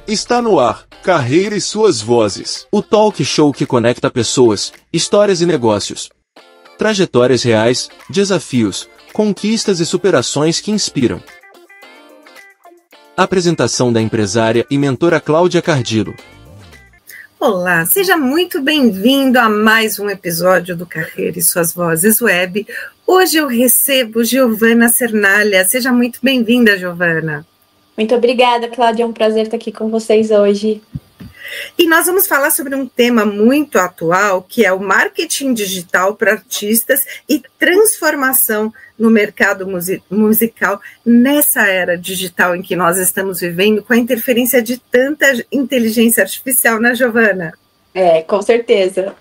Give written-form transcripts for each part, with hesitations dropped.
Está no ar, Carreira e Suas Vozes. O talk show que conecta pessoas, histórias e negócios. Trajetórias reais, desafios, conquistas e superações que inspiram. Apresentação da empresária e mentora Cláudia Cardillo. Olá, seja muito bem-vindo a mais um episódio do Carreira e Suas Vozes Web. Hoje eu recebo Giovana Cernalha. Seja muito bem-vinda, Giovana. Muito obrigada, Cláudia. É um prazer estar aqui com vocês hoje. E nós vamos falar sobre um tema muito atual, que é o marketing digital para artistas e transformação no mercado musical nessa era digital em que nós estamos vivendo, com a interferência de tanta inteligência artificial, né, Giovana? Com certeza.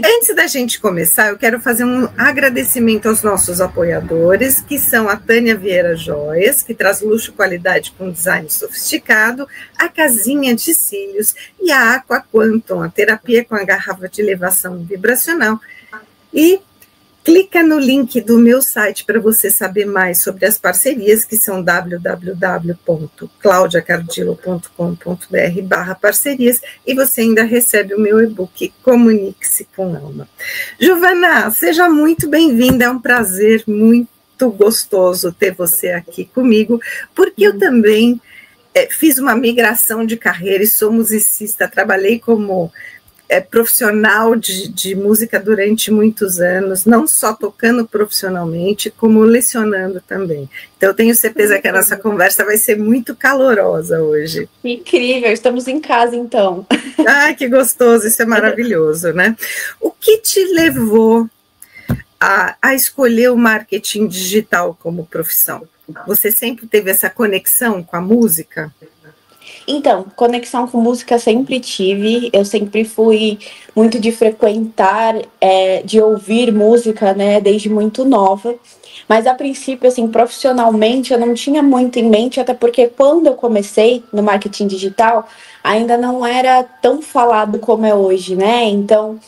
Antes da gente começar, eu quero fazer um agradecimento aos nossos apoiadores, que são a Tânia Vieira Joias, que traz luxo e qualidade com design sofisticado, a Casinha de Cílios e a Aqua Quantum, a terapia com a garrafa de elevação vibracional. E clica no link do meu site para você saber mais sobre as parcerias, que são www.claudiacardillo.com.br/parcerias, e você ainda recebe o meu e-book Comunique-se com Alma. Giovana, seja muito bem-vinda, é um prazer muito gostoso ter você aqui comigo, porque eu também fiz uma migração de carreira e sou musicista, trabalhei como profissional de música durante muitos anos, não só tocando profissionalmente, como lecionando também. Então, eu tenho certeza que a nossa conversa vai ser muito calorosa hoje. Incrível, estamos em casa, então. Ah, que gostoso, isso é maravilhoso, né? O que te levou a escolher o marketing digital como profissão? Você sempre teve essa conexão com a música? Então, conexão com música sempre tive, eu sempre fui muito de frequentar, de ouvir música, né, desde muito nova, mas a princípio, assim, profissionalmente eu não tinha muito em mente, até porque quando eu comecei no marketing digital, ainda não era tão falado como é hoje, né, então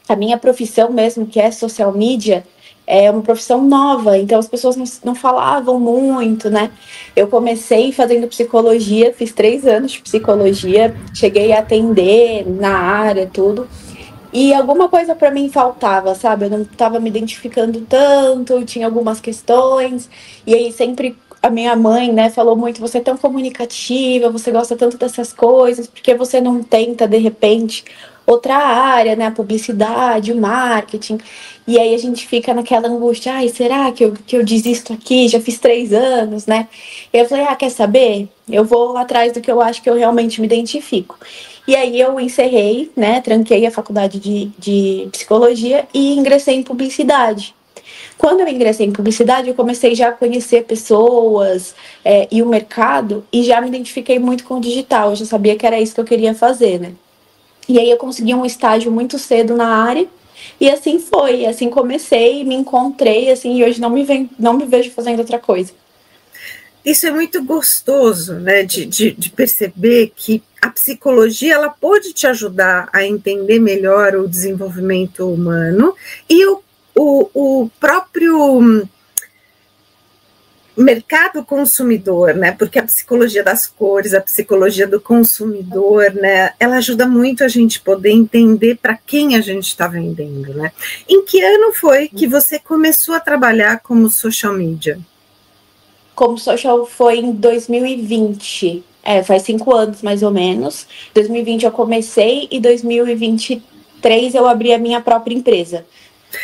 a minha profissão mesmo, que é social media, é uma profissão nova, então as pessoas não falavam muito, né? Eu comecei fazendo psicologia, fiz 3 anos de psicologia, cheguei a atender na área, tudo, e alguma coisa para mim faltava, sabe? Eu não estava me identificando tanto, tinha algumas questões, e aí sempre a minha mãe, né, falou muito, você é tão comunicativa, você gosta tanto dessas coisas, por que você não tenta, de repente, outra área, né, a publicidade, o marketing, e aí a gente fica naquela angústia, ai, será que eu desisto aqui, já fiz 3 anos, né, e eu falei, quer saber? Eu vou atrás do que eu acho que eu realmente me identifico. E aí eu encerrei, né, tranquei a faculdade de psicologia e ingressei em publicidade. Quando eu ingressei em publicidade, eu comecei já a conhecer pessoas e o mercado, e já me identifiquei muito com o digital, eu já sabia que era isso que eu queria fazer, né. E aí eu consegui um estágio muito cedo na área, e assim foi, assim comecei, me encontrei, assim, e hoje não me vejo fazendo outra coisa. Isso é muito gostoso, né, de perceber que a psicologia, ela pode te ajudar a entender melhor o desenvolvimento humano, e o próprio mercado consumidor, né? Porque a psicologia das cores, a psicologia do consumidor, né? Ela ajuda muito a gente poder entender para quem a gente está vendendo, né? Em que ano foi que você começou a trabalhar como social media? Como social foi em 2020. Faz 5 anos mais ou menos. 2020 eu comecei e 2023 eu abri a minha própria empresa.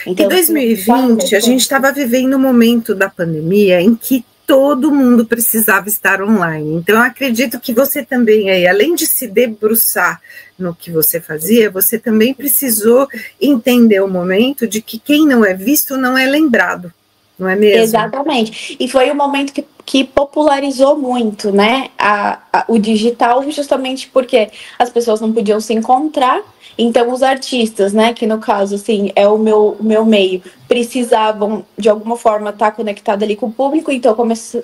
Então, em 2020, a gente estava vivendo um momento da pandemia em que todo mundo precisava estar online. Então, eu acredito que você também, além de se debruçar no que você fazia, você também precisou entender o momento de que quem não é visto não é lembrado, não é mesmo? Exatamente. E foi um momento que popularizou muito, né, o digital, justamente porque as pessoas não podiam se encontrar. Então, os artistas, né, que no caso, assim, é o meu meio, precisavam, de alguma forma, estar conectados ali com o público, então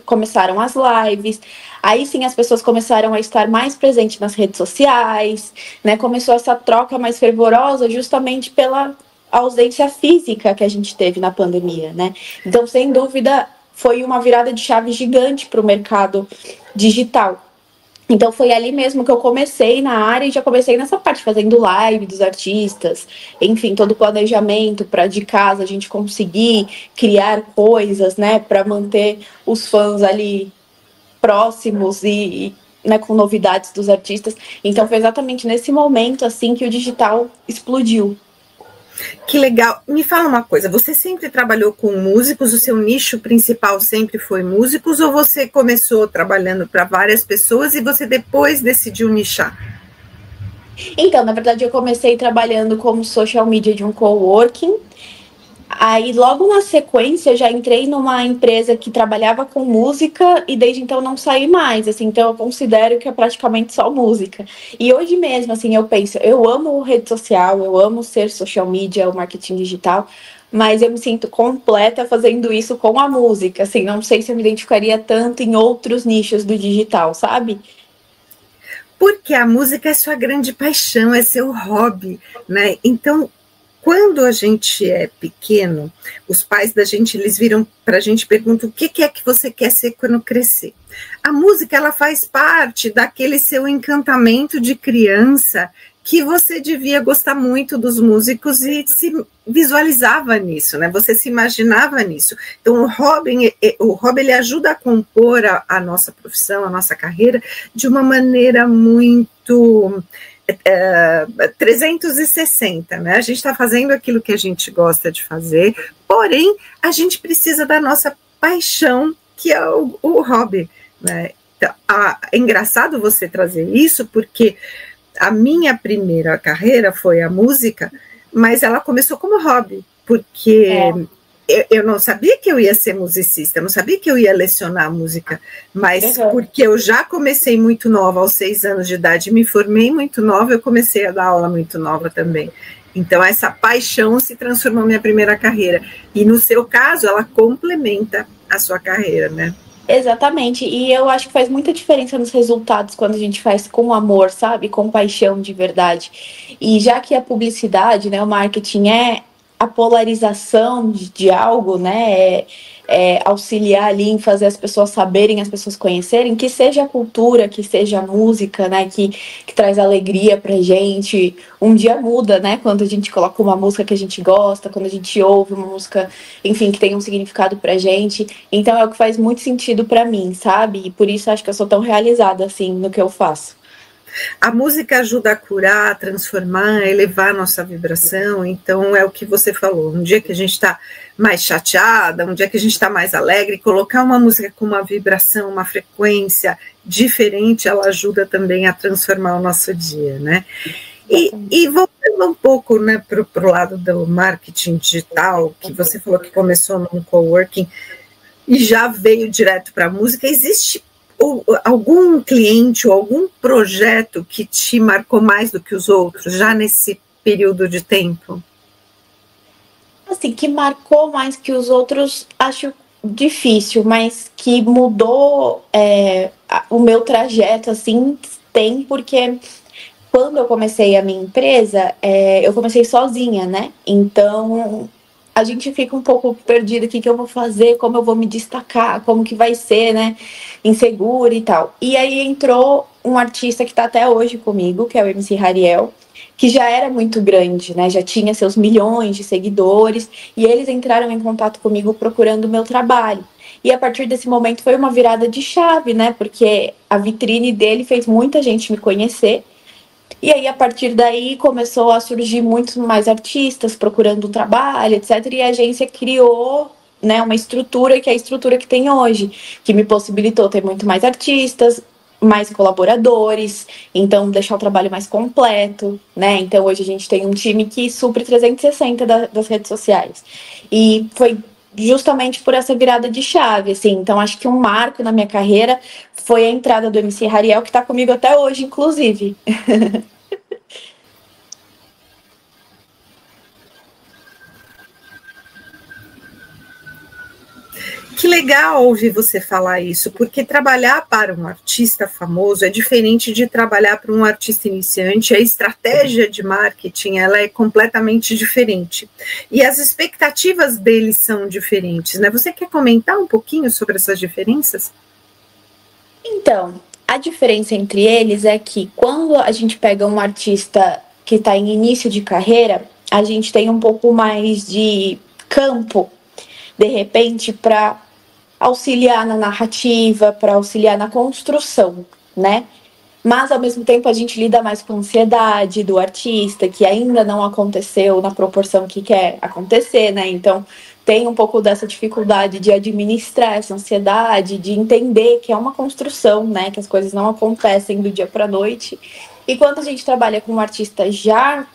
começaram as lives, aí sim as pessoas começaram a estar mais presentes nas redes sociais, né, começou essa troca mais fervorosa justamente pela ausência física que a gente teve na pandemia, né. Então, sem dúvida, foi uma virada de chave gigante para o mercado digital. Então foi ali mesmo que eu comecei na área e já comecei nessa parte, fazendo live dos artistas, enfim, todo o planejamento para de casa a gente conseguir criar coisas, né, para manter os fãs ali próximos e né, com novidades dos artistas. Então foi exatamente nesse momento assim que o digital explodiu. Que legal. Me fala uma coisa, você sempre trabalhou com músicos? O seu nicho principal sempre foi músicos? Ou você começou trabalhando para várias pessoas e você depois decidiu nichar? Então, na verdade, eu comecei trabalhando como social media de um coworking. Aí, logo na sequência, eu já entrei numa empresa que trabalhava com música e desde então não saí mais, assim, então eu considero que é praticamente só música. E hoje mesmo, assim, eu penso, eu amo rede social, eu amo ser social media, o marketing digital, mas eu me sinto completa fazendo isso com a música, assim, não sei se eu me identificaria tanto em outros nichos do digital, sabe? Porque a música é sua grande paixão, é seu hobby, né? Então, quando a gente é pequeno, os pais da gente, eles viram para a gente, perguntam o que é que você quer ser quando crescer. A música, ela faz parte daquele seu encantamento de criança, que você devia gostar muito dos músicos e se visualizava nisso, né? Você se imaginava nisso. Então, o hobby ele ajuda a compor a nossa profissão, a nossa carreira, de uma maneira muito 360, né? A gente está fazendo aquilo que a gente gosta de fazer, porém, a gente precisa da nossa paixão, que é o hobby, né? Então, é engraçado você trazer isso, porque a minha primeira carreira foi a música, mas ela começou como hobby, porque eu não sabia que eu ia ser musicista, eu não sabia que eu ia lecionar música, mas porque eu já comecei muito nova, aos 6 anos de idade, me formei muito nova, eu comecei a dar aula muito nova também. Então, essa paixão se transformou na minha primeira carreira. E, no seu caso, ela complementa a sua carreira, né? Exatamente, e eu acho que faz muita diferença nos resultados quando a gente faz com amor, sabe? Com paixão de verdade. E já que a publicidade, né, o marketing é a polarização de algo, né? Auxiliar ali em fazer as pessoas saberem, as pessoas conhecerem, que seja a cultura, que seja a música, né? Que traz alegria pra gente. Um dia muda, né? Quando a gente coloca uma música que a gente gosta, quando a gente ouve uma música, enfim, que tem um significado pra gente. Então é o que faz muito sentido pra mim, sabe? E por isso acho que eu sou tão realizada, assim, no que eu faço. A música ajuda a curar, a transformar, a elevar a nossa vibração. Então é o que você falou, um dia que a gente está mais chateada, um dia que a gente está mais alegre, colocar uma música com uma vibração, uma frequência diferente, ela ajuda também a transformar o nosso dia, né? E voltando um pouco, né, para o lado do marketing digital, que você falou que começou num coworking e já veio direto para a música, existe algum cliente ou algum projeto que te marcou mais do que os outros, já nesse período de tempo? Assim, que marcou mais que os outros, acho difícil, mas que mudou o meu trajeto, assim, tem, porque quando eu comecei a minha empresa, eu comecei sozinha, né? Então, a gente fica um pouco perdido, o que eu vou fazer, como eu vou me destacar, como que vai ser, né? Insegura e tal. E aí entrou um artista que tá até hoje comigo, que é o MC Hariel, que já era muito grande, né? Já tinha seus milhões de seguidores, e eles entraram em contato comigo procurando o meu trabalho. E a partir desse momento foi uma virada de chave, né? Porque a vitrine dele fez muita gente me conhecer. E aí, a partir daí, começou a surgir muitos mais artistas procurando um trabalho, etc. E a agência criou, né, uma estrutura que é a estrutura que tem hoje, que me possibilitou ter muito mais artistas, mais colaboradores, então deixar o trabalho mais completo, né? Então hoje a gente tem um time que supre 360 das redes sociais. E foi justamente por essa virada de chave, assim. Então acho que um marco na minha carreira foi a entrada do MC Hariel, que está comigo até hoje, inclusive. Que legal ouvir você falar isso, porque trabalhar para um artista famoso é diferente de trabalhar para um artista iniciante. A estratégia de marketing, ela é completamente diferente. E as expectativas deles são diferentes, né? Você quer comentar um pouquinho sobre essas diferenças? Então, A diferença entre eles é que quando a gente pega um artista que está em início de carreira, a gente tem um pouco mais de campo, de repente, para auxiliar na narrativa, para auxiliar na construção, né? Mas, ao mesmo tempo, a gente lida mais com a ansiedade do artista, que ainda não aconteceu na proporção que quer acontecer, né? Então, tem um pouco dessa dificuldade de administrar essa ansiedade, de entender que é uma construção, né? Que as coisas não acontecem do dia para a noite. E quando a gente trabalha com um artista já,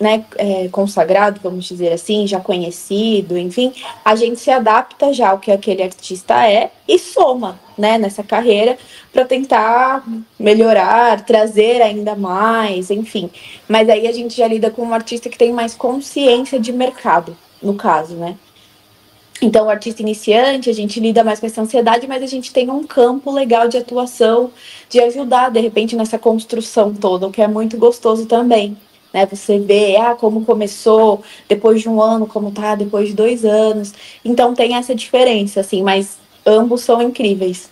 né, consagrado, vamos dizer assim, já conhecido, enfim, a gente se adapta já ao que aquele artista é e soma, né, nessa carreira para tentar melhorar, trazer ainda mais, enfim. Mas aí a gente já lida com um artista que tem mais consciência de mercado, no caso, né? Então, o artista iniciante, a gente lida mais com essa ansiedade, mas a gente tem um campo legal de atuação, de ajudar, de repente, nessa construção toda, o que é muito gostoso também. Né, você vê como começou, depois de um ano, como tá, depois de 2 anos. Então tem essa diferença, assim, mas ambos são incríveis.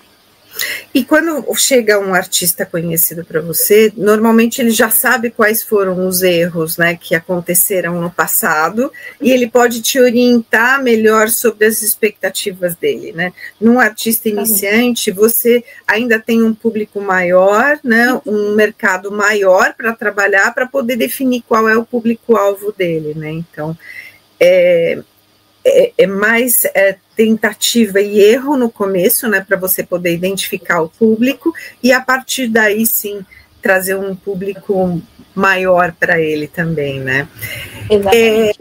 E quando chega um artista conhecido para você, normalmente ele já sabe quais foram os erros, né, que aconteceram no passado, e ele pode te orientar melhor sobre as expectativas dele, né? Num artista iniciante, você ainda tem um público maior, né, um mercado maior para trabalhar, para poder definir qual é o público-alvo dele, né? Então, é mais tentativa e erro no começo, né, para você poder identificar o público e a partir daí sim trazer um público maior para ele também, né? Exatamente.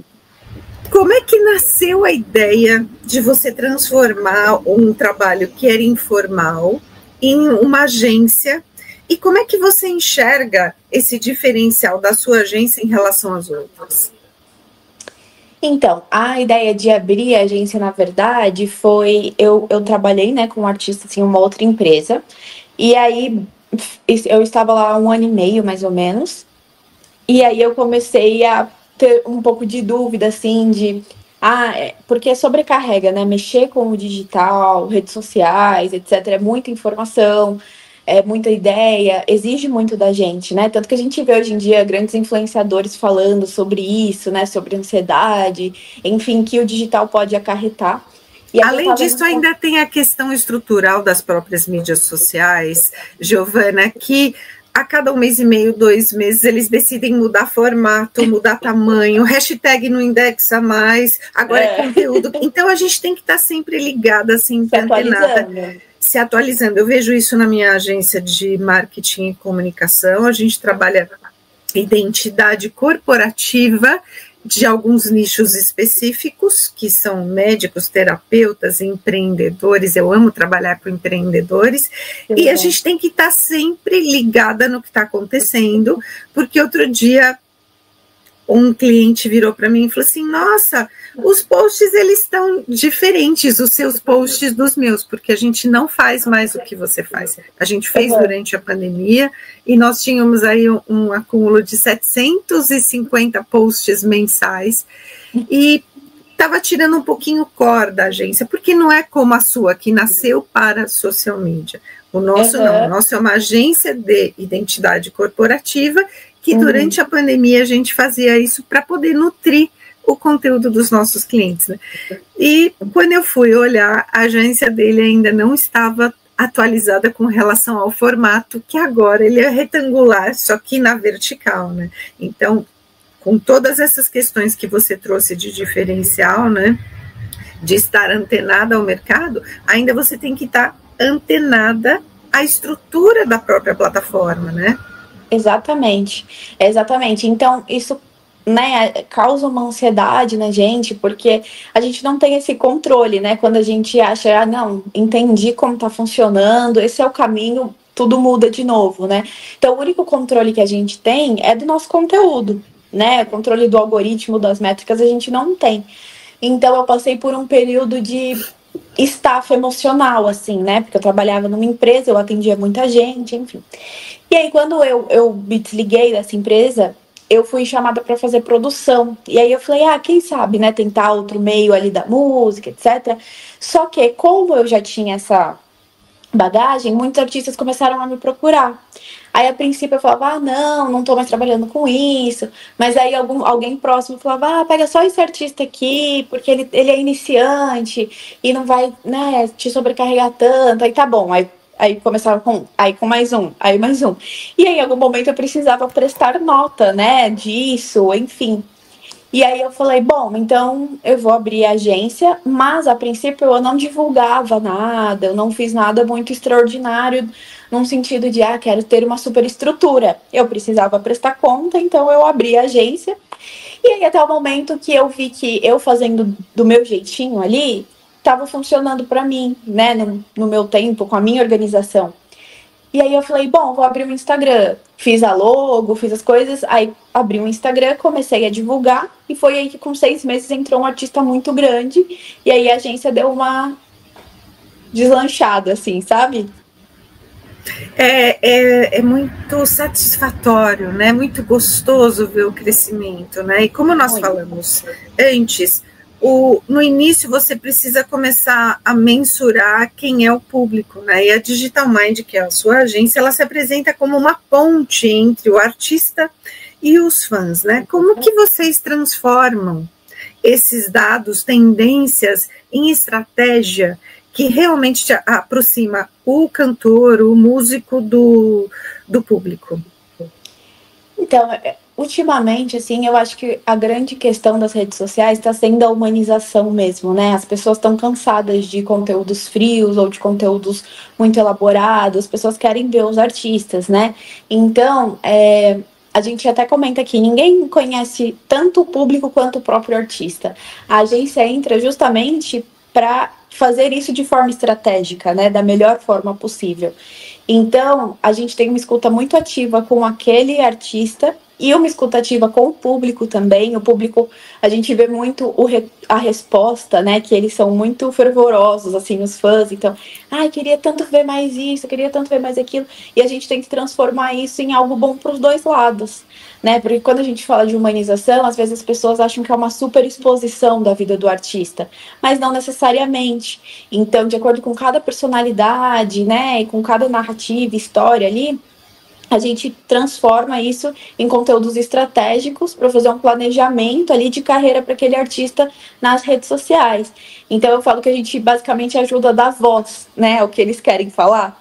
Como é que nasceu a ideia de você transformar um trabalho que era informal em uma agência e como é que você enxerga esse diferencial da sua agência em relação às outras? Então, a ideia de abrir a agência, na verdade, foi... Eu trabalhei, né, com um artista, assim, uma outra empresa. E aí, eu estava lá há 1 ano e meio, mais ou menos. E aí, eu comecei a ter um pouco de dúvida, assim, de... porque sobrecarrega, né? Mexer com o digital, redes sociais, etc. É muita informação, é muita ideia, exige muito da gente, né? Tanto que a gente vê hoje em dia grandes influenciadores falando sobre isso, né? Sobre ansiedade, enfim, que o digital pode acarretar. Além disso, ainda tem a questão estrutural das próprias mídias sociais, Giovana, que a cada 1 mês e meio, 2 meses, eles decidem mudar formato, mudar tamanho, hashtag não indexa mais, agora é conteúdo. Então, a gente tem que estar sempre ligada, assim, antenada. Se atualizando. Eu vejo isso na minha agência de marketing e comunicação. A gente trabalha identidade corporativa de alguns nichos específicos, que são médicos, terapeutas, empreendedores. Eu amo trabalhar com empreendedores. E a gente tem que estar sempre ligada no que está acontecendo, porque outro dia um cliente virou para mim e falou assim, nossa, os posts eles estão diferentes, os seus posts dos meus, porque a gente não faz mais o que você faz. A gente fez durante a pandemia e nós tínhamos aí um acúmulo de 750 posts mensais e estava tirando um pouquinho o core da agência, porque não é como a sua, que nasceu para social media. O nosso não, o nosso é uma agência de identidade corporativa que durante a pandemia a gente fazia isso para poder nutrir o conteúdo dos nossos clientes, né? E quando eu fui olhar, a agência dele ainda não estava atualizada com relação ao formato, que agora ele é retangular, só que na vertical, né? Então, com todas essas questões que você trouxe de diferencial, né, de estar antenada ao mercado, ainda você tem que estar antenada à estrutura da própria plataforma, né? Exatamente. Então, isso, né, causa uma ansiedade na gente, porque a gente não tem esse controle, né? Quando a gente acha, não, entendi como tá funcionando, esse é o caminho, tudo muda de novo, né? Então, o único controle que a gente tem é do nosso conteúdo, né? O controle do algoritmo, das métricas, a gente não tem. Então, eu passei por um período de staff emocional, assim, né? Porque eu trabalhava numa empresa, eu atendia muita gente, enfim. E aí, quando eu me desliguei dessa empresa, eu fui chamada para fazer produção. E aí eu falei, quem sabe, né? Tentar outro meio ali da música, etc. Só que, como eu já tinha bagagem, muitos artistas começaram a me procurar. Aí, a princípio, eu falava, ah, não tô mais trabalhando com isso. Mas aí, alguém próximo falava, ah, pega só esse artista aqui, porque ele é iniciante e não vai, né, te sobrecarregar tanto. Aí, tá bom. Aí começava com mais um, aí mais um. E aí, em algum momento, eu precisava prestar nota, né, disso, enfim. E aí eu falei, bom, então eu vou abrir a agência, mas a princípio eu não divulgava nada, eu não fiz nada muito extraordinário, num sentido de, quero ter uma super estrutura. Eu precisava prestar conta, então eu abri a agência. E aí até o momento que eu vi que eu fazendo do meu jeitinho ali, estava funcionando para mim, né, no meu tempo, com a minha organização. E aí eu falei, bom, vou abrir um Instagram. Fiz a logo, fiz as coisas, aí abri um Instagram, comecei a divulgar, e foi aí que com 6 meses entrou um artista muito grande, e aí a agência deu uma deslanchada, assim, sabe? É muito satisfatório, né? Muito gostoso ver o crescimento, né? E como nós falamos antes, no início você precisa começar a mensurar quem é o público, né? E a Digital Mind, que é a sua agência, ela se apresenta como uma ponte entre o artista e os fãs, né? Como que vocês transformam esses dados, tendências em estratégia que realmente aproxima o cantor, o músico do público? Então, ultimamente, assim, eu acho que a grande questão das redes sociais está sendo a humanização mesmo, né? As pessoas estão cansadas de conteúdos frios ou de conteúdos muito elaborados, as pessoas querem ver os artistas, né? Então, a gente até comenta aqui, ninguém conhece tanto o público quanto o próprio artista. A agência entra justamente para fazer isso de forma estratégica, né? Da melhor forma possível. Então, a gente tem uma escuta muito ativa com aquele artista e uma escuta ativa com o público também. O público, a gente vê muito a resposta, né? Que eles são muito fervorosos, assim, os fãs. Então, queria tanto ver mais isso, queria tanto ver mais aquilo. E a gente tem que transformar isso em algo bom para os dois lados, né? Porque quando a gente fala de humanização, às vezes as pessoas acham que é uma super exposição da vida do artista, mas não necessariamente. Então, de acordo com cada personalidade, né? E com cada narrativa, história ali, a gente transforma isso em conteúdos estratégicos para fazer um planejamento ali de carreira para aquele artista nas redes sociais. Então eu falo que a gente basicamente ajuda a dar voz, né, ao que eles querem falar.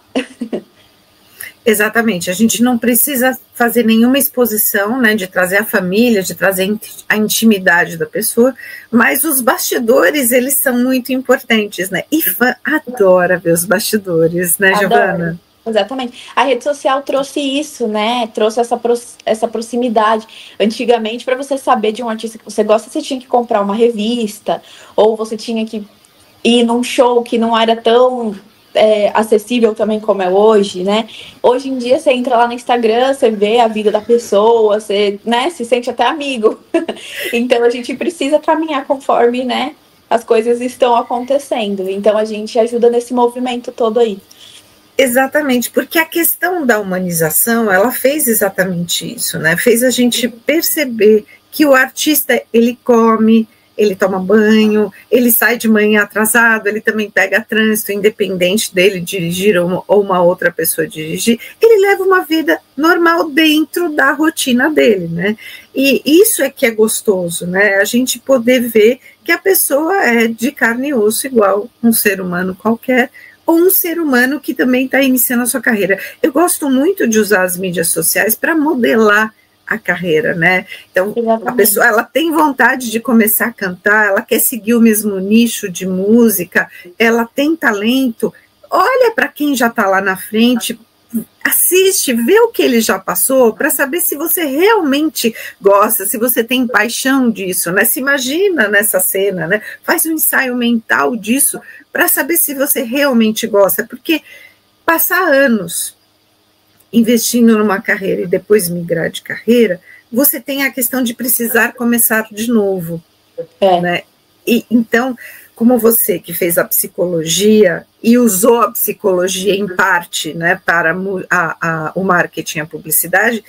Exatamente, a gente não precisa fazer nenhuma exposição, né, de trazer a família, de trazer a intimidade da pessoa, mas os bastidores, eles são muito importantes, né, e fã adora ver os bastidores, né, Giovana? Exatamente. A rede social trouxe isso, né? Trouxe essa proximidade. Antigamente, para você saber de um artista que você gosta, você tinha que comprar uma revista, ou você tinha que ir num show que não era tão acessível também como é hoje, né? Hoje em dia, você entra lá no Instagram, você vê a vida da pessoa, você, né, se sente até amigo. Então, a gente precisa caminhar conforme, né, as coisas estão acontecendo. Então, a gente ajuda nesse movimento todo aí. Exatamente, porque a questão da humanização, ela fez exatamente isso, né? Fez a gente perceber que o artista, ele come, ele toma banho, ele sai de manhã atrasado, ele também pega trânsito, independente dele dirigir ou uma outra pessoa dirigir, ele leva uma vida normal dentro da rotina dele, né? E isso é que é gostoso, né? A gente poder ver que a pessoa é de carne e osso igual um ser humano qualquer, ou um ser humano que também está iniciando a sua carreira. Eu gosto muito de usar as mídias sociais para modelar a carreira, né? Então, exatamente, a pessoa, ela tem vontade de começar a cantar, ela quer seguir o mesmo nicho de música, ela tem talento, olha para quem já está lá na frente, assiste, vê o que ele já passou, para saber se você realmente gosta, se você tem paixão disso, né? Se imagina nessa cena, né? Faz um ensaio mental disso, para saber se você realmente gosta, porque passar anos investindo numa carreira e depois migrar de carreira, você tem a questão de precisar começar de novo, né? E então, como você que fez a psicologia e usou a psicologia em parte, né, para o marketing, a publicidade,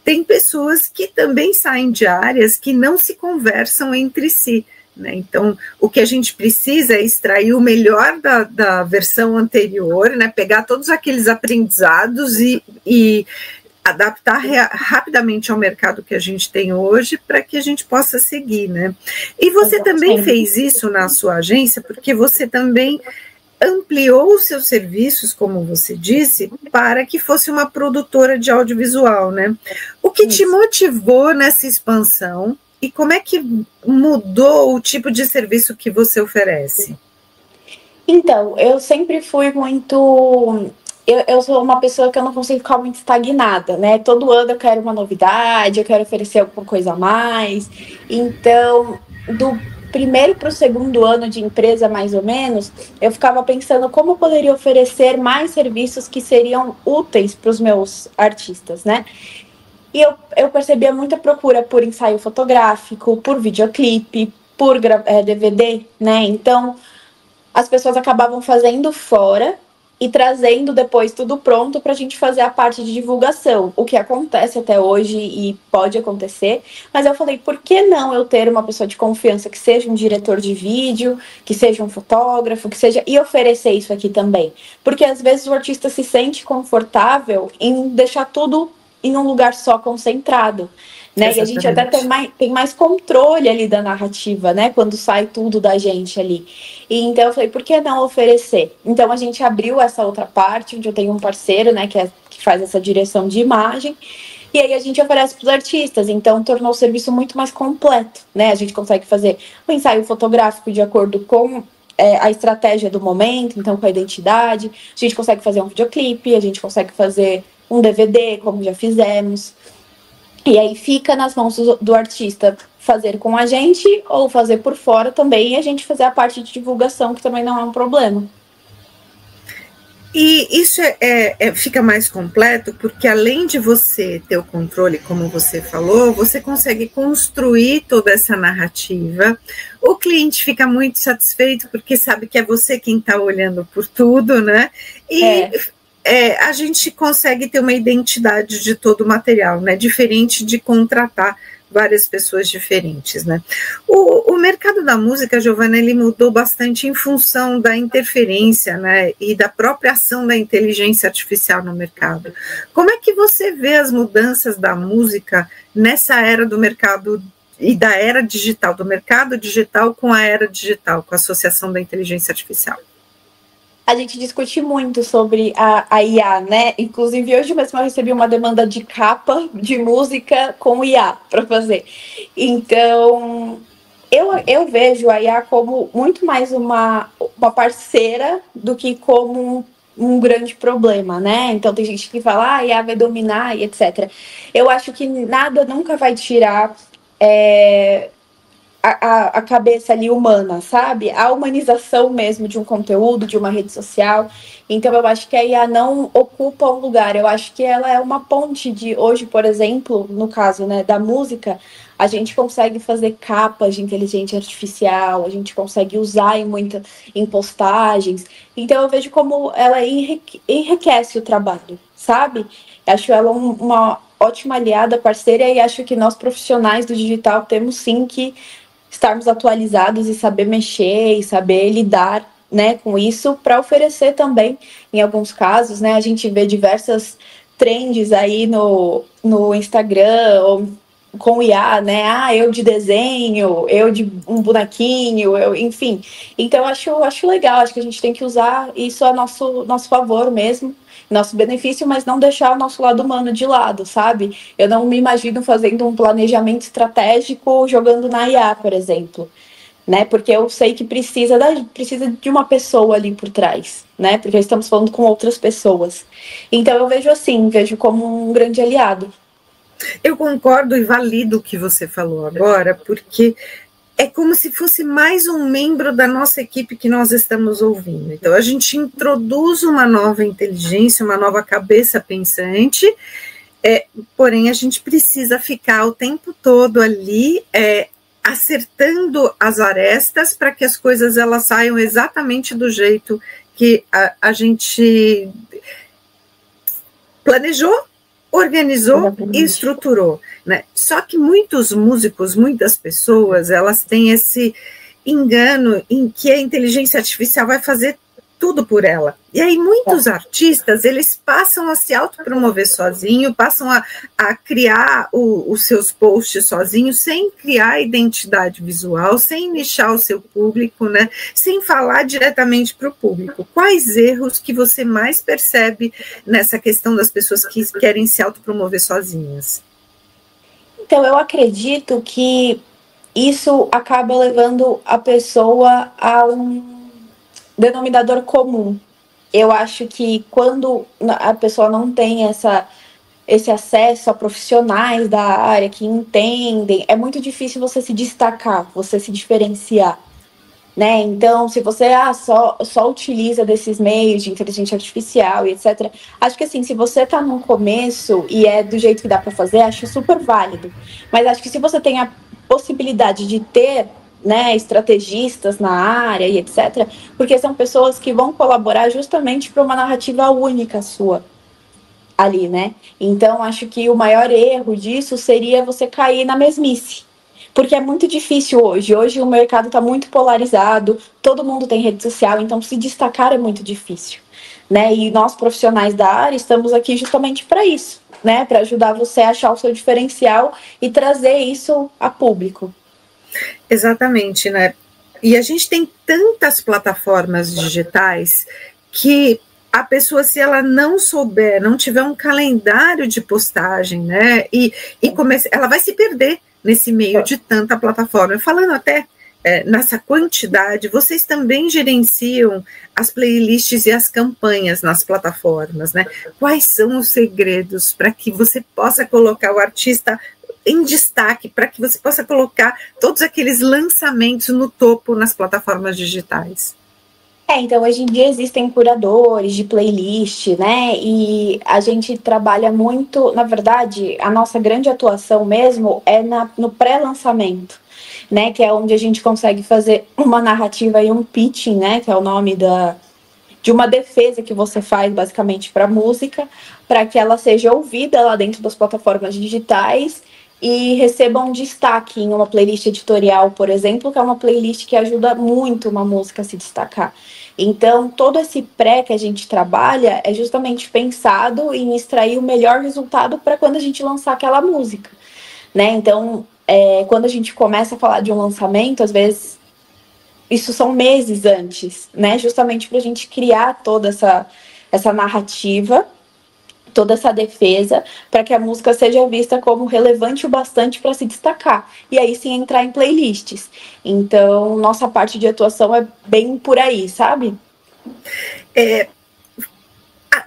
tem pessoas que também saem de áreas que não se conversam entre si. né? Então, o que a gente precisa é extrair o melhor da versão anterior, né? Pegar todos aqueles aprendizados e adaptar rapidamente ao mercado que a gente tem hoje para que a gente possa seguir, né? E você também fez isso na sua agência, porque você também ampliou os seus serviços, como você disse, para que fosse uma produtora de audiovisual, né? O que te motivou nessa expansão e como é que mudou o tipo de serviço que você oferece? Então, eu sempre fui muito... Eu sou uma pessoa que eu não consigo ficar muito estagnada, né? Todo ano eu quero uma novidade, eu quero oferecer alguma coisa a mais. Então, do primeiro para o segundo ano de empresa, mais ou menos, eu ficava pensando como eu poderia oferecer mais serviços que seriam úteis para os meus artistas, né? E eu percebia muita procura por ensaio fotográfico, por videoclipe, por DVD, né? Então, as pessoas acabavam fazendo fora e trazendo depois tudo pronto para a gente fazer a parte de divulgação, o que acontece até hoje e pode acontecer, mas eu falei, por que não eu ter uma pessoa de confiança que seja um diretor de vídeo, que seja um fotógrafo, que seja, e oferecer isso aqui também, porque às vezes o artista se sente confortável em deixar tudo em um lugar só concentrado, né? Exatamente. E a gente até tem mais controle ali da narrativa, né? Quando sai tudo da gente ali. E então eu falei, por que não oferecer? Então a gente abriu essa outra parte, onde eu tenho um parceiro, né? Que faz essa direção de imagem. E aí a gente oferece para os artistas. Então tornou o serviço muito mais completo, né? A gente consegue fazer um ensaio fotográfico de acordo com a estratégia do momento, então com a identidade. A gente consegue fazer um videoclipe, a gente consegue fazer um DVD, como já fizemos. E aí fica nas mãos do artista fazer com a gente ou fazer por fora também e a gente fazer a parte de divulgação, que também não é um problema. E isso fica mais completo porque além de você ter o controle, como você falou, você consegue construir toda essa narrativa. O cliente fica muito satisfeito porque sabe que é você quem está olhando por tudo, né? A gente consegue ter uma identidade de todo o material, né? Diferente de contratar várias pessoas diferentes, né? O mercado da música, Giovana, ele mudou bastante em função da interferência, né? E da própria ação da inteligência artificial no mercado. Como é que você vê as mudanças da música nessa era do mercado e da era digital, do mercado digital com a era digital, com a associação da inteligência artificial? A gente discute muito sobre a IA, né? Inclusive, hoje mesmo eu recebi uma demanda de capa de música com IA para fazer. Então, eu vejo a IA como muito mais uma parceira do que como um grande problema, né? Então, tem gente que fala, a IA vai dominar e etc. Eu acho que nada nunca vai tirar... A cabeça ali humana, sabe? A humanização mesmo de um conteúdo, de uma rede social. Então, eu acho que a IA não ocupa um lugar. Eu acho que ela é uma ponte de... Hoje, por exemplo, no caso, né, da música, a gente consegue fazer capas de inteligência artificial, a gente consegue usar em postagens. Então, eu vejo como ela enriquece o trabalho, sabe? Acho ela uma ótima aliada, parceira, e acho que nós, profissionais do digital, temos sim que estarmos atualizados e saber mexer e saber lidar, né, com isso, para oferecer também, em alguns casos, né, a gente vê diversas trends aí no Instagram, ou com IA, né, eu de desenho, eu de um bonequinho, enfim. Então, acho legal, acho que a gente tem que usar isso a nosso favor mesmo, nosso benefício, mas não deixar o nosso lado humano de lado, sabe? Eu não me imagino fazendo um planejamento estratégico jogando na IA, por exemplo, né? Porque eu sei que precisa de uma pessoa ali por trás, né? Porque estamos falando com outras pessoas. Então eu vejo como um grande aliado. Eu concordo e valido o que você falou agora, porque é como se fosse mais um membro da nossa equipe que nós estamos ouvindo. Então, a gente introduz uma nova inteligência, uma nova cabeça pensante, porém, a gente precisa ficar o tempo todo ali acertando as arestas para que as coisas elas saiam exatamente do jeito que a gente planejou, organizou e estruturou, né? Só que muitos músicos, muitas pessoas, elas têm engano em que a inteligência artificial vai fazer tudo por ela. E aí muitos artistas, eles passam a se autopromover sozinho, passam a criar os seus posts sozinhos, sem criar identidade visual, sem nichar o seu público, né? Sem falar diretamente para o público. Quais erros que você mais percebe nessa questão das pessoas que querem se autopromover sozinhas? Então, eu acredito que isso acaba levando a pessoa a um denominador comum. Eu acho que quando a pessoa não tem esse acesso a profissionais da área que entendem, é muito difícil você se destacar, você se diferenciar, né? Então, se você só utiliza desses meios de inteligência artificial e etc., acho que assim, se você está no começo e é do jeito que dá para fazer, acho super válido. Mas acho que se você tem a possibilidade de ter, né, estrategistas na área e etc., porque são pessoas que vão colaborar justamente para uma narrativa única sua ali, né? Então, acho que o maior erro disso seria você cair na mesmice, porque é muito difícil hoje. Hoje o mercado está muito polarizado, todo mundo tem rede social, então se destacar é muito difícil, né? E nós, profissionais da área, estamos aqui justamente para isso, né? Para ajudar você a achar o seu diferencial e trazer isso a público. Exatamente, né? E a gente tem tantas plataformas digitais que a pessoa, se ela não souber, não tiver um calendário de postagem, né? Ela vai se perder nesse meio de tanta plataforma. Falando até nessa quantidade, vocês também gerenciam as playlists e as campanhas nas plataformas, né? Quais são os segredos para que você possa colocar o artista em destaque, para que você possa colocar todos aqueles lançamentos no topo nas plataformas digitais? Então, hoje em dia existem curadores de playlist, né? E a gente trabalha muito, na verdade, a nossa grande atuação mesmo é no pré-lançamento, né? Que é onde a gente consegue fazer uma narrativa e um pitching, né? Que é o nome de uma defesa que você faz basicamente para a música, para que ela seja ouvida lá dentro das plataformas digitais e receba um destaque em uma playlist editorial, por exemplo, que é uma playlist que ajuda muito uma música a se destacar. Então, todo esse pré que a gente trabalha é justamente pensado em extrair o melhor resultado para quando a gente lançar aquela música, né? Então, quando a gente começa a falar de um lançamento, às vezes isso são meses antes, né? Justamente para a gente criar toda essa narrativa, toda essa defesa, para que a música seja vista como relevante o bastante para se destacar. E aí sim entrar em playlists. Então, nossa parte de atuação é bem por aí, sabe?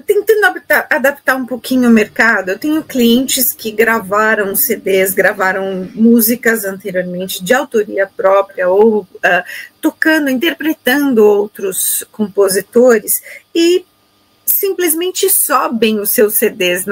Tentando adaptar um pouquinho o mercado, eu tenho clientes que gravaram CDs, gravaram músicas anteriormente de autoria própria ou tocando, interpretando outros compositores e simplesmente sobem os seus CDs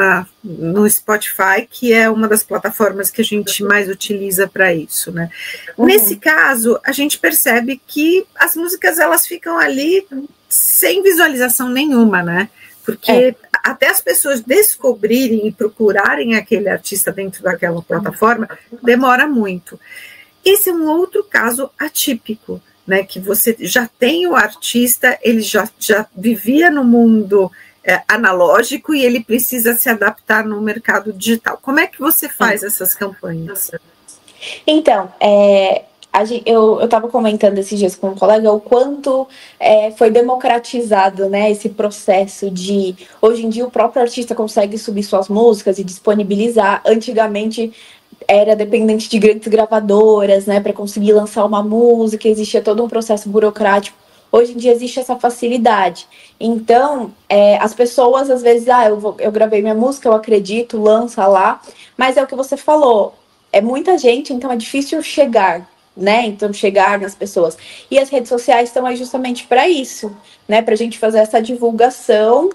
no Spotify, que é uma das plataformas que a gente mais utiliza para isso, né? Uhum. Nesse caso, a gente percebe que as músicas elas ficam ali sem visualização nenhuma, né? Porque até as pessoas descobrirem e procurarem aquele artista dentro daquela plataforma, demora muito. Esse é um outro caso atípico, né, que você já tem o artista, ele já vivia no mundo analógico e ele precisa se adaptar no mercado digital. Como é que você faz essas campanhas? Então, eu estava comentando esses dias com um colega o quanto foi democratizado, né, esse processo de... Hoje em dia o próprio artista consegue subir suas músicas e disponibilizar. Antigamente era dependente de grandes gravadoras, né, para conseguir lançar uma música, existia todo um processo burocrático. Hoje em dia existe essa facilidade. Então, as pessoas às vezes, eu gravei minha música, eu acredito, lança lá, mas é o que você falou, é muita gente, então é difícil chegar, né? Então, chegar nas pessoas. E as redes sociais estão aí justamente para isso, né? Para a gente fazer essa divulgação,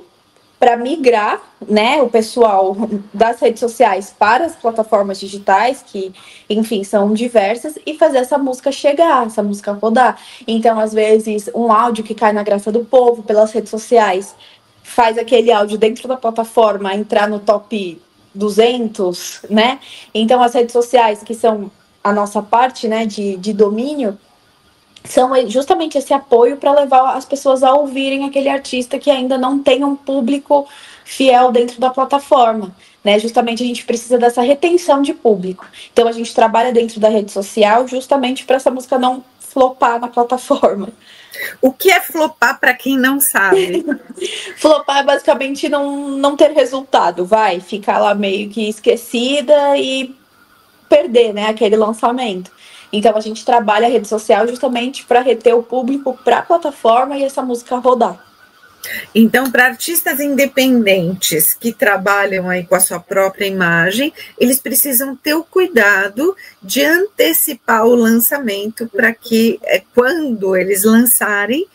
para migrar, né, o pessoal das redes sociais para as plataformas digitais, que, enfim, são diversas, e fazer essa música chegar, essa música rodar. Então, às vezes, um áudio que cai na graça do povo pelas redes sociais faz aquele áudio dentro da plataforma entrar no top 200, né? Então, as redes sociais, que são a nossa parte, né, de domínio, são justamente esse apoio para levar as pessoas a ouvirem aquele artista que ainda não tem um público fiel dentro da plataforma, né? Justamente a gente precisa dessa retenção de público. Então a gente trabalha dentro da rede social justamente para essa música não flopar na plataforma. O que é flopar para quem não sabe? Flopar é basicamente não ter resultado, vai ficar lá meio que esquecida e perder, né, aquele lançamento. Então a gente trabalha a rede social justamente para reter o público para a plataforma e essa música rodar. Então, para artistas independentes que trabalham aí com a sua própria imagem, eles precisam ter o cuidado de antecipar o lançamento para que, quando eles lançarem,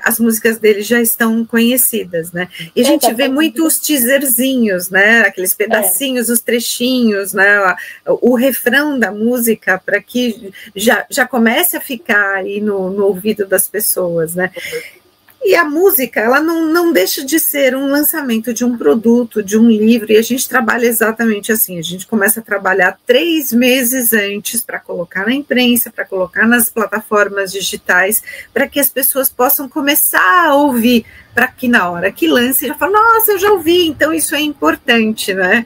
as músicas deles já estão conhecidas, né? E a gente vê muito os teaserzinhos, né? Aqueles pedacinhos, os trechinhos, né? O refrão da música, para que já comece a ficar aí no ouvido das pessoas, né? E a música, ela não deixa de ser um lançamento de um produto, de um livro, e a gente trabalha exatamente assim, a gente começa a trabalhar 3 meses antes para colocar na imprensa, para colocar nas plataformas digitais, para que as pessoas possam começar a ouvir, para que na hora que lance, já fala, nossa, eu já ouvi, então isso é importante, né?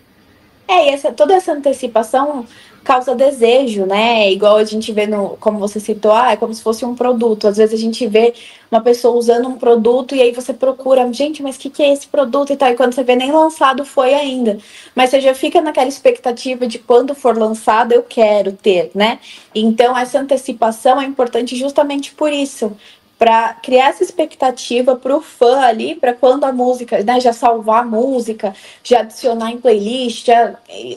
E toda essa antecipação causa desejo, né? Igual a gente vê, como você citou, é como se fosse um produto. Às vezes a gente vê uma pessoa usando um produto e aí você procura, gente, mas o que é esse produto e tal? E quando você vê, nem lançado foi ainda. Mas você já fica naquela expectativa de quando for lançado, eu quero ter, né? Então, essa antecipação é importante justamente por isso, para criar essa expectativa para o fã ali, para quando a música, né, já salvar a música, já adicionar em playlist,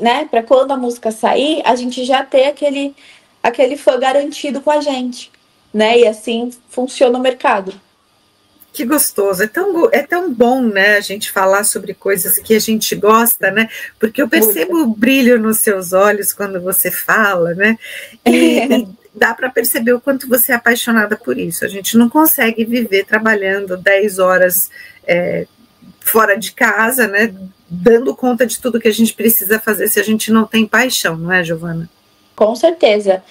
né, para quando a música sair, a gente já ter aquele fã garantido com a gente, né, e assim funciona o mercado. Que gostoso, é tão bom, né, a gente falar sobre coisas que a gente gosta, né, porque eu percebo o brilho nos seus olhos quando você fala, né, e dá para perceber o quanto você é apaixonada por isso. A gente não consegue viver trabalhando 10 horas fora de casa, né, dando conta de tudo que a gente precisa fazer se a gente não tem paixão, não é, Giovana? Com certeza,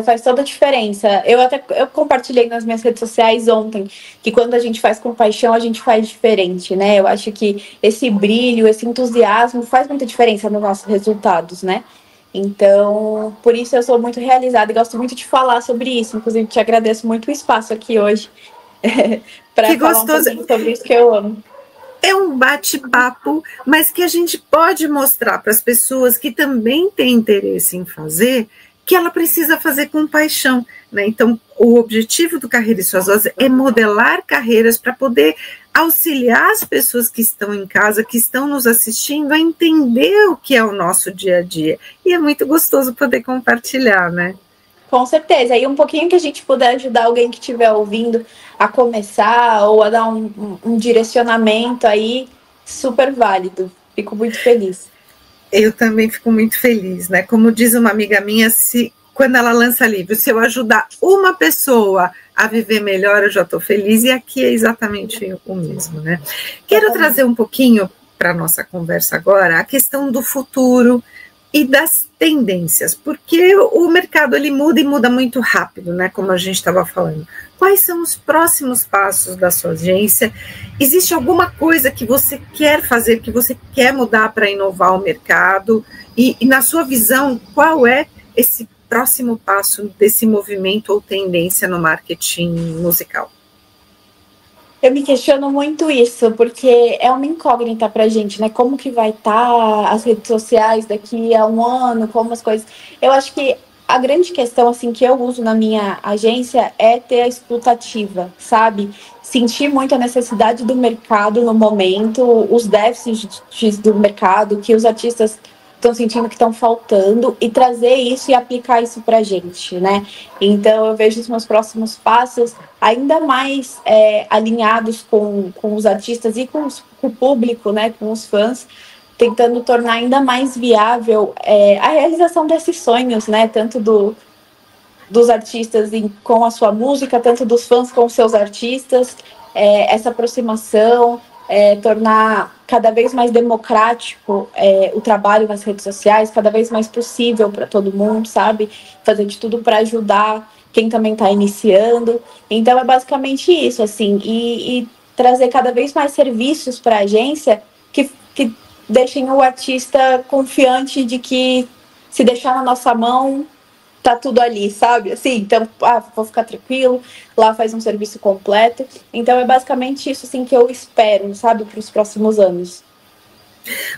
faz toda a diferença. Eu compartilhei nas minhas redes sociais ontem que quando a gente faz com paixão, a gente faz diferente, né? Eu acho que esse brilho, esse entusiasmo faz muita diferença nos nossos resultados, né? Então, por isso eu sou muito realizada e gosto muito de falar sobre isso. Inclusive, te agradeço muito o espaço aqui hoje para falar um pouquinho sobre isso que eu amo. É um bate-papo, mas que a gente pode mostrar para as pessoas que também têm interesse em fazer, que ela precisa fazer com paixão, né? Então, o objetivo do Carreira e Suas Vozes é modelar carreiras para poder auxiliar as pessoas que estão em casa, que estão nos assistindo, a entender o que é o nosso dia a dia. E é muito gostoso poder compartilhar, né? Com certeza. E um pouquinho que a gente puder ajudar alguém que estiver ouvindo a começar ou a dar um direcionamento aí, super válido. Fico muito feliz. Eu também fico muito feliz, né? Como diz uma amiga minha, quando ela lança livro, se eu ajudar uma pessoa a viver melhor, eu já estou feliz, e aqui é exatamente o mesmo, né? Quero trazer um pouquinho para a nossa conversa agora a questão do futuro e das tendências, porque o mercado ele muda e muda muito rápido, né? Como a gente estava falando. Quais são os próximos passos da sua agência? Existe alguma coisa que você quer fazer, que você quer mudar para inovar o mercado? E na sua visão, qual é esse próximo passo desse movimento ou tendência no marketing musical? Eu me questiono muito isso, porque é uma incógnita pra gente, né? Como que vai estar as redes sociais daqui a um ano, como as coisas... Eu acho que a grande questão, assim, que eu uso na minha agência é ter a escutativa, sabe? Sentir muito a necessidade do mercado no momento, os déficits do mercado, que os artistas estão sentindo que estão faltando, e trazer isso e aplicar isso pra gente, né? Então eu vejo os meus próximos passos ainda mais alinhados com os artistas e com o público, né? Com os fãs, tentando tornar ainda mais viável a realização desses sonhos, né? Tanto dos artistas com a sua música, tanto dos fãs com os seus artistas, essa aproximação, tornar cada vez mais democrático o trabalho nas redes sociais, cada vez mais possível para todo mundo, sabe? Fazer de tudo para ajudar quem também está iniciando. Então é basicamente isso, assim, e trazer cada vez mais serviços para a agência que deixem o artista confiante de que se deixar na nossa mão, tá tudo ali, sabe? Assim, então, vou ficar tranquilo, lá faz um serviço completo. Então é basicamente isso, assim, que eu espero, sabe, para os próximos anos.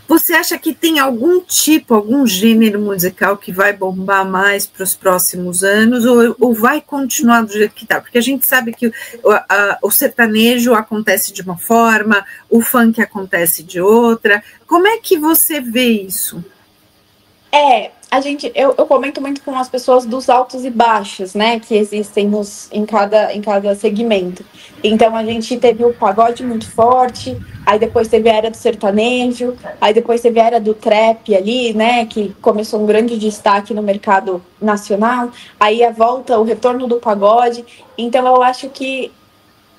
Você acha que tem algum tipo, algum gênero musical que vai bombar mais para os próximos anos, ou vai continuar do jeito que está? Porque a gente sabe que o sertanejo acontece de uma forma, o funk acontece de outra. Como é que você vê isso? Eu comento muito com as pessoas dos altos e baixos, né, que existem em cada segmento. Então a gente teve o pagode muito forte, aí depois teve a era do sertanejo, aí depois teve a era do trap ali, né, que começou um grande destaque no mercado nacional, aí a volta, o retorno do pagode. Então eu acho que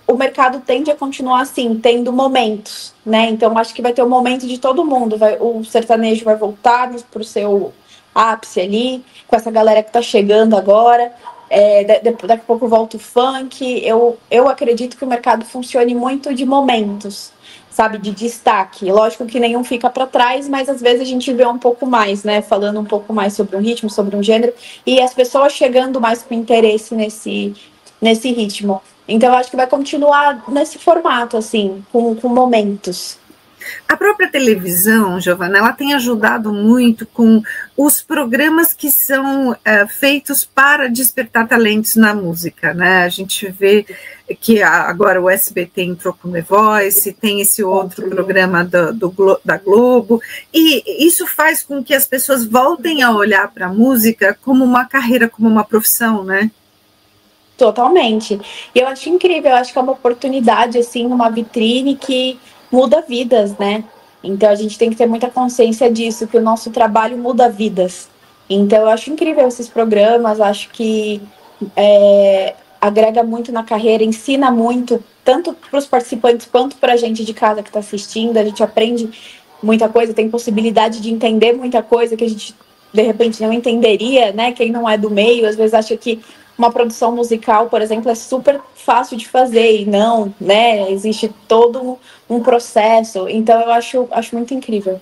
o mercado tende a continuar assim, tendo momentos, né? Então acho que vai ter um momento de todo mundo. O sertanejo vai voltar para o seu ápice ali, com essa galera que está chegando agora. Daqui a pouco volta o funk. Eu acredito que o mercado funcione muito de momentos, sabe? De destaque. Lógico que nenhum fica para trás, mas às vezes a gente vê um pouco mais, né? Falando um pouco mais sobre um ritmo, sobre um gênero, e as pessoas chegando mais com interesse nesse ritmo. Então, eu acho que vai continuar nesse formato, assim, com momentos. A própria televisão, Giovana, ela tem ajudado muito com os programas que são feitos para despertar talentos na música, né? A gente vê que agora o SBT entrou com The Voice, tem esse outro programa da Globo, e isso faz com que as pessoas voltem a olhar para a música como uma carreira, como uma profissão, né? Totalmente. E eu acho incrível, eu acho que é uma oportunidade, assim, uma vitrine que muda vidas, né? Então a gente tem que ter muita consciência disso, que o nosso trabalho muda vidas. Então eu acho incrível esses programas, acho que agrega muito na carreira, ensina muito, tanto para os participantes quanto para a gente de casa que está assistindo. A gente aprende muita coisa, tem possibilidade de entender muita coisa que a gente de repente não entenderia, né? Quem não é do meio, às vezes acha que uma produção musical, por exemplo, é super fácil de fazer, e não, né? Existe todo um processo. Então eu acho muito incrível.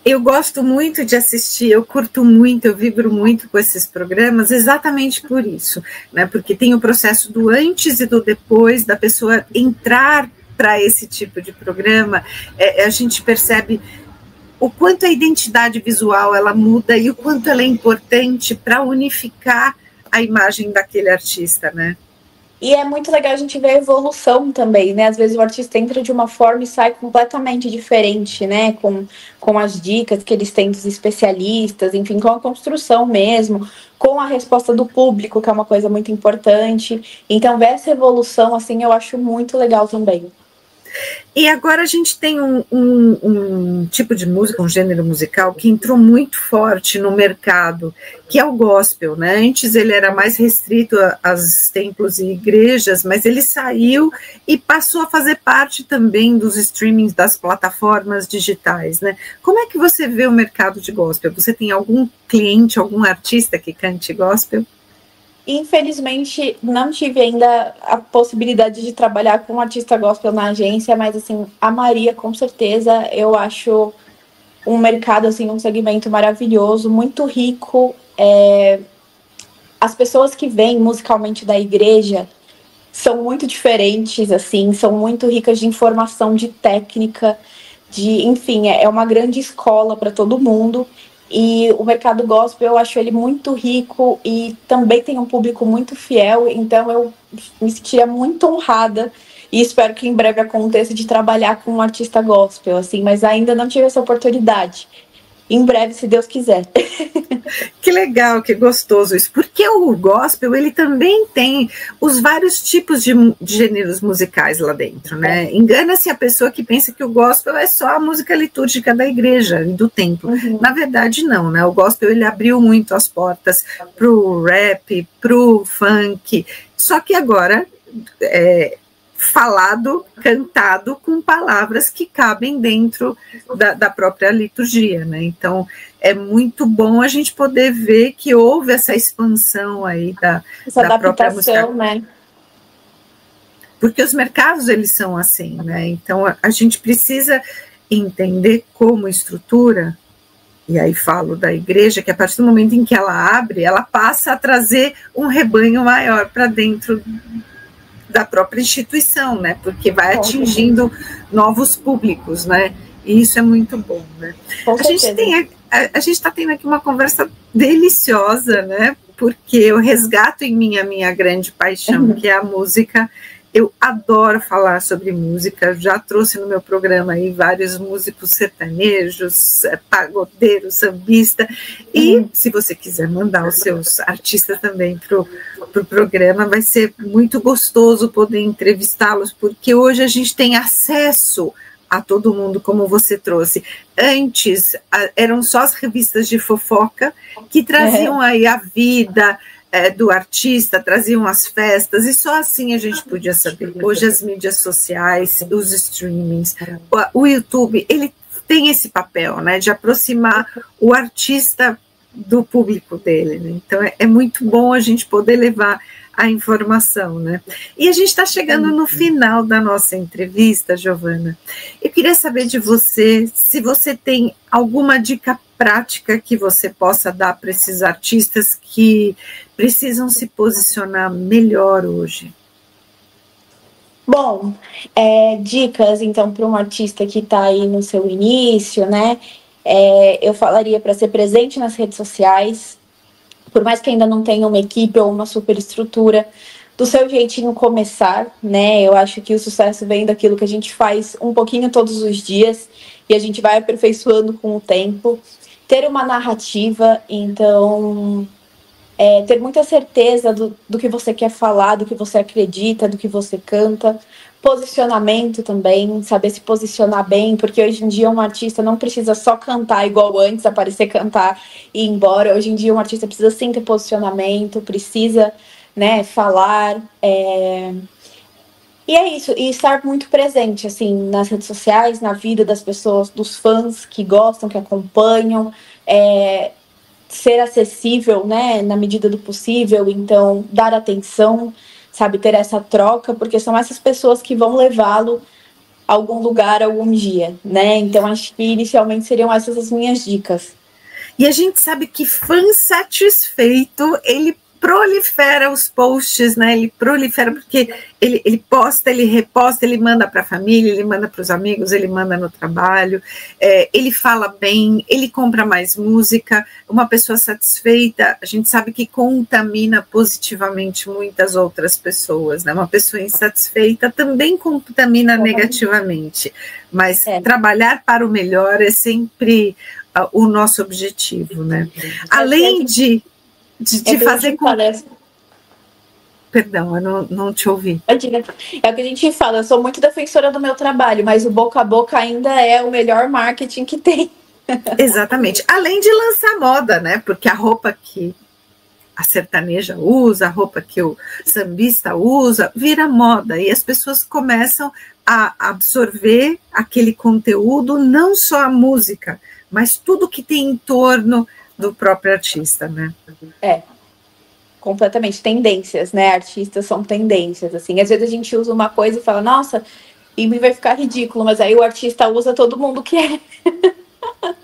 Eu gosto muito de assistir, eu curto muito, eu vibro muito com esses programas, exatamente por isso, né? Porque tem o processo do antes e do depois, da pessoa entrar para esse tipo de programa. A gente percebe o quanto a identidade visual ela muda e o quanto ela é importante para unificar a imagem daquele artista, né? E é muito legal a gente ver a evolução também, né? Às vezes o artista entra de uma forma e sai completamente diferente, né? Com as dicas que eles têm dos especialistas, enfim, com a construção mesmo, com a resposta do público, que é uma coisa muito importante. Então, ver essa evolução, assim, eu acho muito legal também. E agora a gente tem um tipo de música, um gênero musical que entrou muito forte no mercado, que é o gospel, né? Antes ele era mais restrito aos templos e igrejas, mas ele saiu e passou a fazer parte também dos streamings das plataformas digitais, né? Como é que você vê o mercado de gospel? Você tem algum cliente, algum artista que cante gospel? Infelizmente, não tive ainda a possibilidade de trabalhar com um artista gospel na agência, mas, assim, a Maria, com certeza, eu acho um mercado, assim, um segmento maravilhoso, muito rico. As pessoas que vêm musicalmente da igreja são muito diferentes, assim, são muito ricas de informação, de técnica, enfim, é uma grande escola para todo mundo. E o mercado gospel, eu acho ele muito rico e também tem um público muito fiel, então eu me sentiria muito honrada e espero que em breve aconteça de trabalhar com um artista gospel, assim, mas ainda não tive essa oportunidade. Em breve, se Deus quiser. Que legal, que gostoso isso, porque o gospel, ele também tem os vários tipos de gêneros musicais lá dentro, né? Engana-se a pessoa que pensa que o gospel é só a música litúrgica da igreja e do templo. Uhum. Na verdade, não, né? O gospel, ele abriu muito as portas pro rap, pro funk, só que agora falado, cantado com palavras que cabem dentro da própria liturgia, né? Então, é muito bom a gente poder ver que houve essa expansão aí da própria música. Né? Porque os mercados, eles são assim, né? Então, a gente precisa entender como estrutura, e aí falo da igreja, que a partir do momento em que ela abre, ela passa a trazer um rebanho maior para dentro da própria instituição, né? Porque vai atingindo novos públicos, né? E isso é muito bom, né? A gente está tendo aqui uma conversa deliciosa, né? Porque eu resgato em mim a minha grande paixão, que é a música. Eu adoro falar sobre música, já trouxe no meu programa aí vários músicos sertanejos, pagodeiros, sambista, e se você quiser mandar os seus artistas também pro programa, vai ser muito gostoso poder entrevistá-los, porque hoje a gente tem acesso a todo mundo, como você trouxe. Antes, eram só as revistas de fofoca que traziam aí a vida do artista, traziam as festas, e só assim a gente podia saber. Hoje as mídias sociais, os streamings, o YouTube, ele tem esse papel, né, de aproximar o artista do público dele, né? Então é muito bom a gente poder levar a informação, né? E a gente está chegando no final da nossa entrevista, Giovana. Eu queria saber de você, se você tem alguma dica prática que você possa dar para esses artistas que precisam se posicionar melhor hoje. Bom, dicas, então, para um artista que está aí no seu início, né? Eu falaria para ser presente nas redes sociais, por mais que ainda não tenha uma equipe ou uma superestrutura, do seu jeitinho começar, né? Eu acho que o sucesso vem daquilo que a gente faz um pouquinho todos os dias e a gente vai aperfeiçoando com o tempo. Ter uma narrativa, então, ter muita certeza do que você quer falar, do que você acredita, do que você canta. Posicionamento também, saber se posicionar bem, porque hoje em dia um artista não precisa só cantar igual antes, aparecer, cantar e ir embora. Hoje em dia um artista precisa sim ter posicionamento, precisa, né, falar. E é isso, e estar muito presente, assim, nas redes sociais, na vida das pessoas, dos fãs que gostam, que acompanham, ser acessível, né, na medida do possível, então dar atenção, sabe, ter essa troca, porque são essas pessoas que vão levá-lo a algum lugar algum dia, né? Então acho que inicialmente seriam essas as minhas dicas. E a gente sabe que fã satisfeito, ele prolifera os posts, né? Ele prolifera porque ele posta, ele reposta, ele manda para a família, ele manda para os amigos, ele manda no trabalho, ele fala bem, ele compra mais música. Uma pessoa satisfeita, a gente sabe que contamina positivamente muitas outras pessoas, né? Uma pessoa insatisfeita também contamina negativamente, mas trabalhar para o melhor é sempre o nosso objetivo, né? Além de fazer com... Perdão, eu não te ouvi. É o que a gente fala, eu sou muito defensora do meu trabalho, mas o boca a boca ainda é o melhor marketing que tem. Exatamente. Além de lançar moda, né? Porque a roupa que a sertaneja usa, a roupa que o sambista usa, vira moda. E as pessoas começam a absorver aquele conteúdo, não só a música, mas tudo que tem em torno do próprio artista, né? Completamente. Tendências, né? Artistas são tendências, assim. Às vezes a gente usa uma coisa e fala, nossa, e vai ficar ridículo, mas aí o artista usa, todo mundo quer.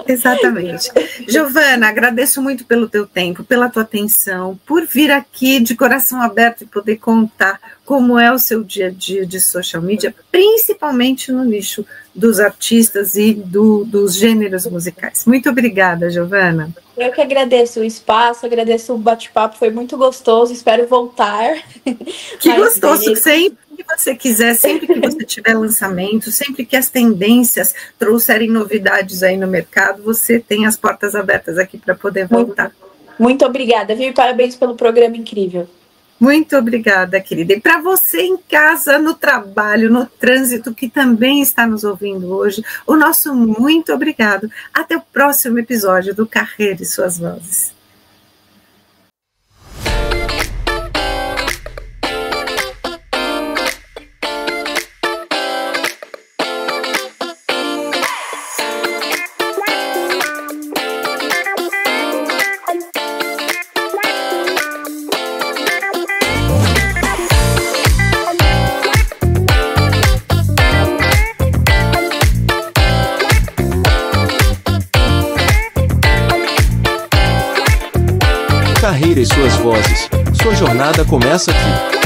Exatamente. Giovana, agradeço muito pelo teu tempo, pela tua atenção, por vir aqui de coração aberto e poder contar como é o seu dia a dia de social media, principalmente no nicho dos artistas e dos gêneros musicais. Muito obrigada, Giovana. Eu que agradeço o espaço, agradeço o bate-papo, foi muito gostoso, espero voltar. Que gostoso, sempre que você quiser, sempre que você tiver lançamento, sempre que as tendências trouxerem novidades aí no mercado, você tem as portas abertas aqui para poder voltar. Muito obrigada, viu? E parabéns pelo programa incrível. Muito obrigada, querida. E para você em casa, no trabalho, no trânsito, que também está nos ouvindo hoje, o nosso muito obrigado. Até o próximo episódio do Carreira e Suas Vozes. carreira e suas vozes. Sua jornada começa aqui.